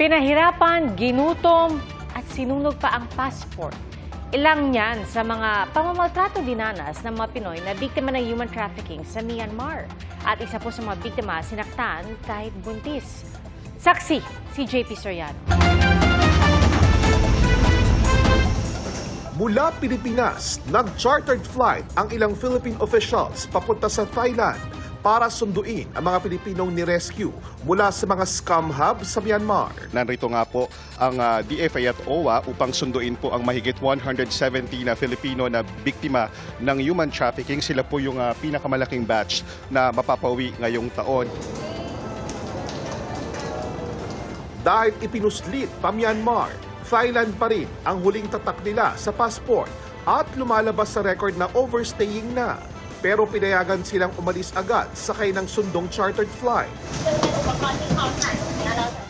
Pinahirapan, ginutom at sinunog pa ang passport. Ilang niyan sa mga pamamaltrato dinanas ng mga Pinoy na biktima ng human trafficking sa Myanmar. At isa po sa mga biktima sinaktan kahit buntis. Saksi si JP Soriano. Mula Pilipinas, nag-chartered flight ang ilang Philippine officials papunta sa Thailand para sunduin ang mga Pilipinong ni-rescue mula sa mga scam hub sa Myanmar. Narito nga po ang DFA at OWA upang sunduin po ang mahigit 170 na Filipino na biktima ng human trafficking. Sila po yung pinakamalaking batch na mapapauwi ngayong taon. Dahil ipinuslit pa Myanmar, Thailand pa rin ang huling tatak nila sa passport at lumalabas sa record na overstaying na. Pero pinayagan silang umalis agad sakay ng sundong chartered flight.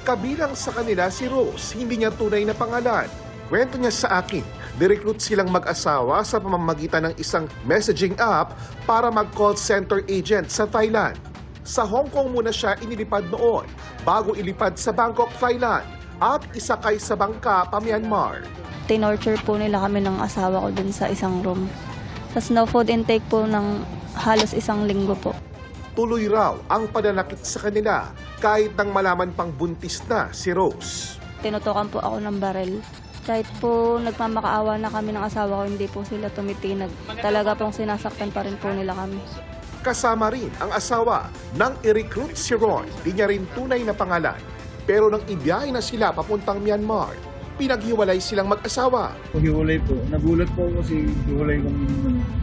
Kabilang sa kanila si Rose, hindi niya tunay na pangalan. Kwento niya sa akin, nirecruit silang mag-asawa sa pamamagitan ng isang messaging app para mag-call center agent sa Thailand. Sa Hong Kong muna siya inilipad noon, bago ilipad sa Bangkok, Thailand, at isakay sa bangka pa Myanmar. Tinorture po nila kami ng asawa ko dun sa isang room. Tapos no food intake po ng halos isang linggo po. Tuloy raw ang pananakit sa kanila kahit nang malaman pang buntis na si Rose. Tinutukan po ako ng barel. Kahit po nagmamakaawa na kami ng asawa ko, hindi po sila tumitinag. Talaga pong sinasaktan pa rin po nila kami. Kasama rin ang asawa nang i-recruit si Ron, di niya rin tunay na pangalan. Pero nang ibiyahe na sila papuntang Myanmar, pinaghiwalay silang mag-asawa. Paghiwalay po, nagulat po ako kasi hiwalay kami,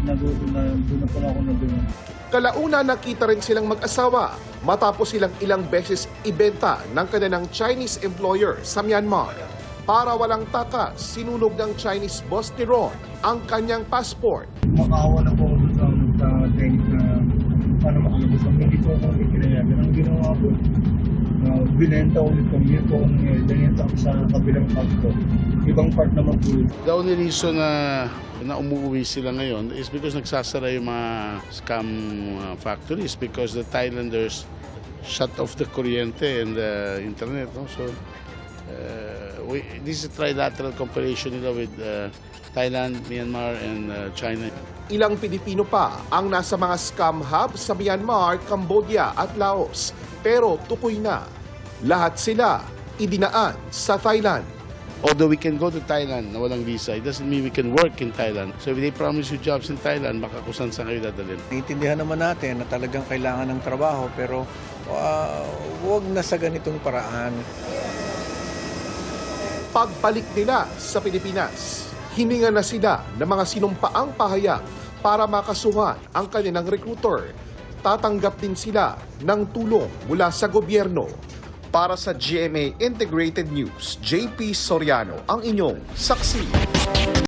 nagulat po ako na doon. Kalauna nakita rin silang mag-asawa matapos silang ilang beses ibenta ng kanilang Chinese employer sa Myanmar. Para walang takas, sinunog ng Chinese boss ni Ron ang kanyang passport. Makaawa na po ako sa Chinese na paano makalabas kami. Hindi po ako ikinayagan. Ang ginawa po, binenta ulit kami. Yun po ang binenta ako sa kabilang part po. Ibang part naman po. The only reason na umuwi sila ngayon is because nagsasara yung mga scam factories because the Thailanders shut off the kuryente and the internet. No? So, this is a trilateral cooperation nila with Thailand, Myanmar, and China. Ilang Pilipino pa ang nasa mga scam hub sa Myanmar, Cambodia at Laos. Pero tukoy na, lahat sila idinaan sa Thailand. Although we can go to Thailand na walang visa, it doesn't mean we can work in Thailand. So if they promise you jobs in Thailand, baka kung saan kayo dadalhin. Naintindihan naman natin na talagang kailangan ng trabaho pero huwag na sa ganitong paraan. Pagbalik nila sa Pilipinas, hininga na sila ng mga sinumpaang pahayag para makasuhan ang kanilang recruiter. Tatanggap din sila ng tulong mula sa gobyerno. Para sa GMA Integrated News, JP Soriano ang inyong saksi.